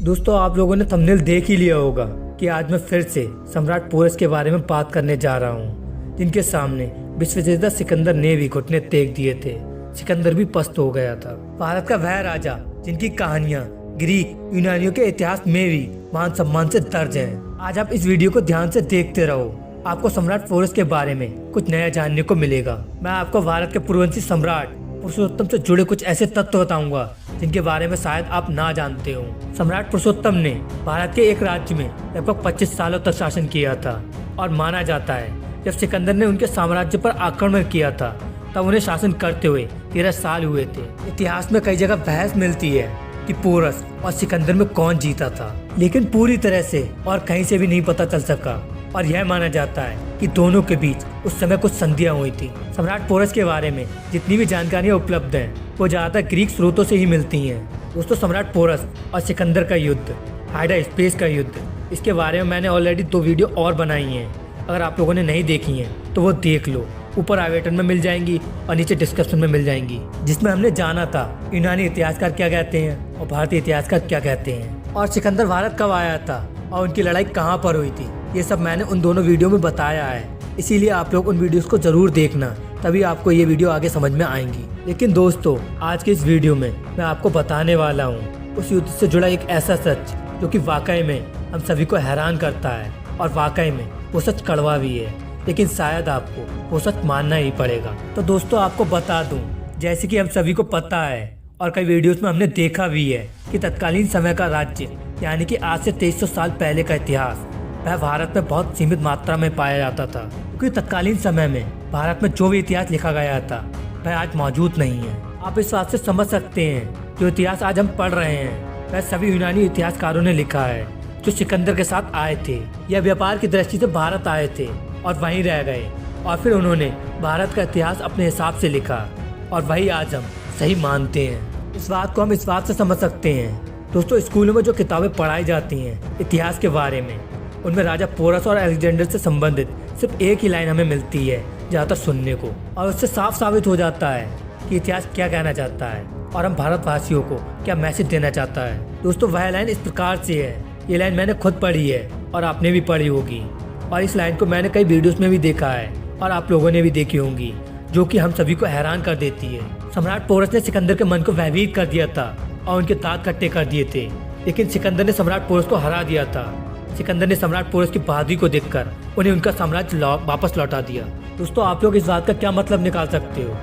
दोस्तों आप लोगों ने थंबनेल देख ही लिया होगा कि आज मैं फिर से सम्राट पोरस के बारे में बात करने जा रहा हूँ, जिनके सामने विश्वविजेता सिकंदर ने भी घुटने टेक दिए थे। सिकंदर भी पस्त हो गया था। भारत का वह राजा जिनकी कहानियां ग्रीक यूनानियों के इतिहास में भी मान सम्मान से दर्ज है। आज आप इस वीडियो को ध्यान से देखते रहो, आपको सम्राट पोरस के बारे में कुछ नया जानने को मिलेगा। मैं आपको भारत के पूर्ववंशी सम्राट पुरुषोत्तम से जुड़े कुछ ऐसे तथ्य बताऊंगा जिनके बारे में शायद आप ना जानते हो। सम्राट पुरुषोत्तम ने भारत के एक राज्य में लगभग 25 सालों तक शासन किया था और माना जाता है जब सिकंदर ने उनके साम्राज्य पर आक्रमण किया था तब उन्हें शासन करते हुए 13 साल हुए थे। इतिहास में कई जगह बहस मिलती है कि पोरस और सिकंदर में कौन जीता था, लेकिन पूरी तरह से और कहीं से भी नहीं पता चल सका और यह माना जाता है कि दोनों के बीच उस समय कुछ संधियां हुई थी। सम्राट पोरस के बारे में जितनी भी जानकारियां उपलब्ध हैं वो ज्यादातर ग्रीक स्रोतों से ही मिलती हैं। दोस्तों सम्राट पोरस और सिकंदर का युद्ध, हाइडा स्पेस का युद्ध, इसके बारे में मैंने ऑलरेडी 2 वीडियो और बनाई हैं। अगर आप लोगों ने नहीं देखी हैं तो वो देख लो, ऊपर आई बटन में मिल जाएंगी और नीचे डिस्क्रिप्शन में मिल जाएंगी, जिसमें हमने जाना था यूनानी इतिहासकार क्या कहते हैं और भारतीय इतिहासकार क्या कहते हैं, और सिकंदर भारत कब आया था और उनकी लड़ाई कहाँ पर हुई थी। ये सब मैंने उन दोनों वीडियो में बताया है, इसीलिए आप लोग उन वीडियोस को जरूर देखना, तभी आपको ये वीडियो आगे समझ में आएंगी। लेकिन दोस्तों आज के इस वीडियो में मैं आपको बताने वाला हूँ उस युद्ध से जुड़ा एक ऐसा सच जो कि वाकई में हम सभी को हैरान करता है और वाकई में वो सच कड़वा भी है, लेकिन शायद आपको वो सच मानना ही पड़ेगा। तो दोस्तों आपको बता दूं, जैसे कि हम सभी को पता है और कई वीडियोस में हमने देखा भी है कि तत्कालीन समय का राज्य यानी कि आज से 2300 साल पहले का इतिहास वह भारत में बहुत सीमित मात्रा में पाया जाता था, क्योंकि तत्कालीन समय में भारत में जो भी इतिहास लिखा गया था वह आज मौजूद नहीं है। आप इस बात से समझ सकते हैं जो इतिहास आज हम पढ़ रहे हैं वह सभी यूनानी इतिहासकारों ने लिखा है जो सिकंदर के साथ आए थे या व्यापार की दृष्टि से भारत आए थे और वहीं रह गए, और फिर उन्होंने भारत का इतिहास अपने हिसाब से लिखा और वही आज हम सही मानते हैं। इस बात को हम इस बात से समझ सकते हैं दोस्तों, स्कूलों में जो किताबें पढ़ाई जाती हैं इतिहास के बारे में उनमें राजा पोरस और अलेक्जेंडर से संबंधित सिर्फ एक ही लाइन हमें मिलती है ज़्यादातर सुनने को, और उससे साफ साबित हो जाता है कि इतिहास क्या कहना चाहता है और हम भारतवासियों को क्या मैसेज देना चाहता है। दोस्तों वह लाइन इस प्रकार से है, ये लाइन मैंने खुद पढ़ी है और आपने भी पढ़ी होगी, और इस लाइन को मैंने कई वीडियोस में भी देखा है और आप लोगों ने भी देखी होंगी, जो कि हम सभी को हैरान कर देती है। सम्राट पोरस ने सिकंदर के मन को भयभीत कर दिया था और उनके दांत खट्टे कर दिए थे, लेकिन सिकंदर ने सम्राट पोरस को हरा दिया था। सिकंदर ने सम्राट पोरस की बहादुरी को देखकर उन्हें उनका साम्राज्य वापस लौटा दिया। दोस्तों आप लोग इस बात का क्या मतलब निकाल सकते हो?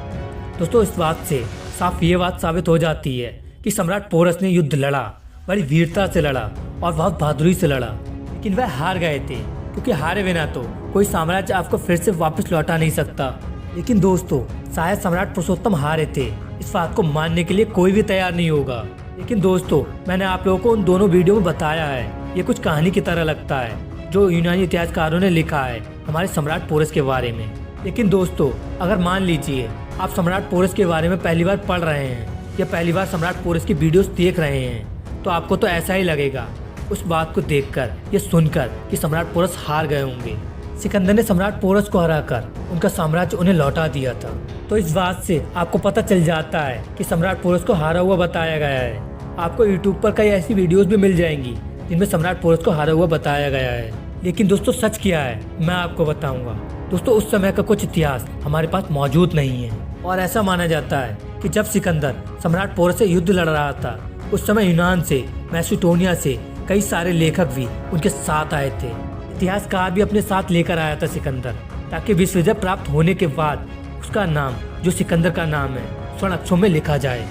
दोस्तों इस बात से साफ ये बात साबित हो जाती है कि सम्राट पोरस ने युद्ध लड़ा, बड़ी वीरता से लड़ा और बहुत बहादुरी से लड़ा, लेकिन वह हार गए थे, क्योंकि हारे बिना तो कोई साम्राज्य आपको फिर से वापस लौटा नहीं सकता। लेकिन दोस्तों शायद सम्राट पुरुषोत्तम हारे थे, इस बात को मानने के लिए कोई भी तैयार नहीं होगा। लेकिन दोस्तों मैंने आप लोगों को उन दोनों वीडियो में बताया है, ये कुछ कहानी की तरह लगता है जो यूनानी इतिहासकारों ने लिखा है हमारे सम्राट पोरस के बारे में। लेकिन दोस्तों अगर मान लीजिए आप सम्राट पोरस के बारे में पहली बार पढ़ रहे हैं या पहली बार सम्राट पोरस की वीडियोस देख रहे हैं, तो आपको तो ऐसा ही लगेगा उस बात को देखकर या सुनकर कि सम्राट पोरस हार गए होंगे। सिकंदर ने सम्राट पोरस को हराकर उनका साम्राज्य उन्हें लौटा दिया था, तो इस बात से आपको पता चल जाता है कि सम्राट पोरस को हारा हुआ बताया गया है। आपको यूट्यूब पर कई ऐसी वीडियोस भी मिल जाएंगी जिनमें सम्राट पोरस को हारा हुआ बताया गया है। लेकिन दोस्तों सच क्या है मैं आपको बताऊंगा। दोस्तों उस समय का कुछ इतिहास हमारे पास मौजूद नहीं है, और ऐसा माना जाता है कि जब सिकंदर सम्राट पोरस से युद्ध लड़ रहा था उस समय यूनान से, मैसिडोनिया से कई सारे लेखक भी उनके साथ आए थे। इतिहासकार भी अपने साथ लेकर आया था सिकंदर, ताकि विश्व विजय प्राप्त होने के बाद उसका नाम जो सिकंदर का नाम है स्वर्ण अक्षरों में लिखा जाए।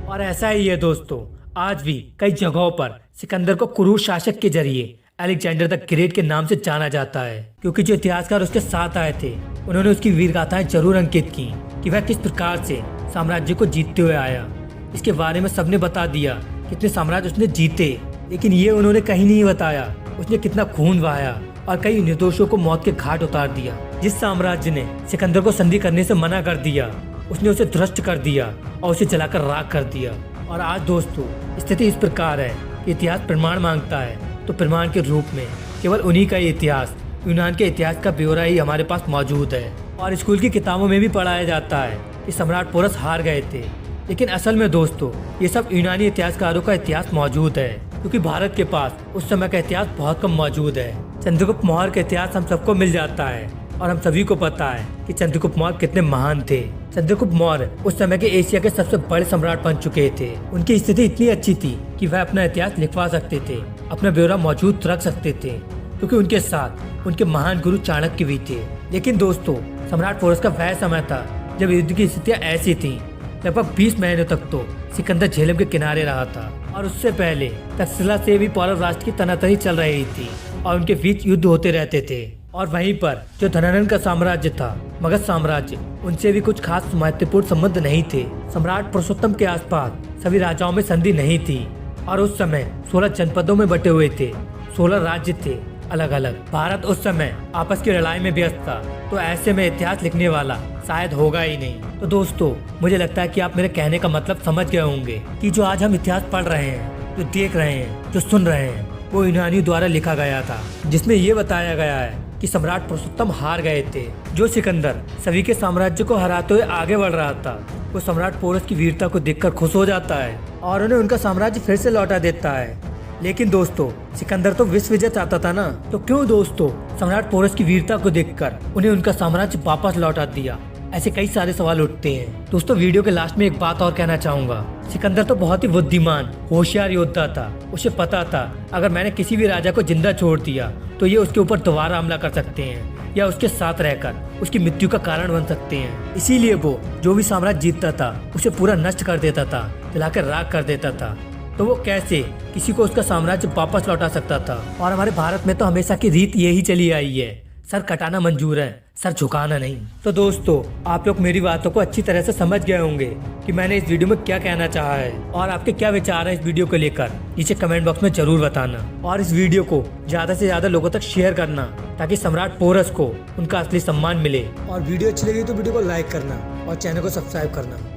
और ऐसा ही है दोस्तों, आज भी कई जगहों पर सिकंदर को क्रूर शासक के जरिए अलेक्जेंडर द ग्रेट के नाम से जाना जाता है, क्योंकि जो इतिहासकार उसके साथ आए थे उन्होंने उसकी वीर गाथाएं जरूर अंकित की कि वह किस प्रकार से साम्राज्य को जीतते हुए आया। इसके बारे में सबने बता दिया कितने साम्राज्य उसने जीते, लेकिन ये उन्होंने कहीं नहीं बताया उसने कितना खून बहाया और कई निर्दोषों को मौत के घाट उतार दिया। जिस साम्राज्य ने सिकंदर को संधि करने से मना कर दिया उसने उसे ध्वस्त कर दिया और उसे जलाकर राख कर दिया। और आज दोस्तों स्थिति इस प्रकार है कि इतिहास प्रमाण मांगता है तो प्रमाण के रूप में केवल उन्हीं का इतिहास, यूनान के इतिहास का ब्यौरा ही हमारे पास मौजूद है। और स्कूल की किताबों में भी पढ़ाया जाता है कि सम्राट पोरस हार गए थे, लेकिन असल में दोस्तों ये सब यूनानी इतिहासकारों का इतिहास मौजूद है। क्योंकि भारत के पास उस समय का इतिहास बहुत कम मौजूद है। चंद्रगुप्त मौर्य का इतिहास हम सबको मिल जाता है और हम सभी को पता है कि चंद्रगुप्त मौर्य कितने महान थे। चंद्रगुप्त मौर्य उस समय के एशिया के सबसे बड़े सम्राट बन चुके थे। उनकी स्थिति इतनी अच्छी थी कि वह अपना इतिहास लिखवा सकते थे, अपना ब्यौरा मौजूद रख सकते थे, क्योंकि उनके साथ उनके महान गुरु चाणक्य भी थे। लेकिन दोस्तों, सम्राट पोरस का वह समय था जब युद्ध की स्थितियां ऐसी थी। लगभग 20 महीनों तक तो सिकंदर झेलम के किनारे रहा था और उससे पहले तक्षशिला से भी पौरव राष्ट्र की तनातनी चल रही थी और उनके बीच युद्ध होते रहते थे। और वहीं पर जो धनानंद का साम्राज्य था, मगध साम्राज्य, उनसे भी कुछ खास महत्वपूर्ण संबंध नहीं थे। सम्राट पुरुषोत्तम के आसपास सभी राजाओं में संधि नहीं थी और उस समय 16 जनपदों में बटे हुए थे, 16 राज्य थे अलग अलग। भारत उस समय आपस की लड़ाई में व्यस्त था, तो ऐसे में इतिहास लिखने वाला शायद होगा ही नहीं। तो दोस्तों, मुझे लगता है कि आप मेरे कहने का मतलब समझ गए होंगे कि जो आज हम इतिहास पढ़ रहे हैं, जो देख रहे हैं, जो सुन रहे हैं, वो यूनानियों द्वारा लिखा गया था, जिसमें ये बताया गया है कि सम्राट पुरुषोत्तम हार गए थे। जो सिकंदर सभी के साम्राज्य को हराते हुए आगे बढ़ रहा था, वो सम्राट पोरस की वीरता को देखकर खुश हो जाता है और उन्हें उनका साम्राज्य फिर से लौटा देता है। लेकिन दोस्तों, सिकंदर तो विश्व विजय चाहता था ना, तो क्यों दोस्तों सम्राट पोरस की वीरता को देखकर उन्हें उनका साम्राज्य वापस लौटा दिया? ऐसे कई सारे सवाल उठते हैं। दोस्तों, वीडियो के लास्ट में एक बात और कहना चाहूंगा। सिकंदर तो बहुत ही बुद्धिमान, होशियार योद्धा था। उसे पता था अगर मैंने किसी भी राजा को जिंदा छोड़ दिया तो ये उसके ऊपर दोबारा हमला कर सकते हैं या उसके साथ रहकर उसकी मृत्यु का कारण बन सकते हैं। इसीलिए वो जो भी साम्राज्य जीतता था उसे पूरा नष्ट कर देता था, जलाकर राख कर देता था। तो वो कैसे किसी को उसका साम्राज्य वापस लौटा सकता था? और हमारे भारत में तो हमेशा की रीत यही चली आई है, सर कटाना मंजूर है, सर झुकाना नहीं। तो दोस्तों, आप लोग मेरी बातों को अच्छी तरह से समझ गए होंगे कि मैंने इस वीडियो में क्या कहना चाहा है और आपके क्या विचार है इस वीडियो को लेकर, नीचे कमेंट बॉक्स में जरूर बताना। और इस वीडियो को ज्यादा से ज्यादा लोगों तक शेयर करना ताकि सम्राट पोरस को उनका असली सम्मान मिले। और वीडियो अच्छी लगी तो वीडियो को लाइक करना और चैनल को सब्सक्राइब करना।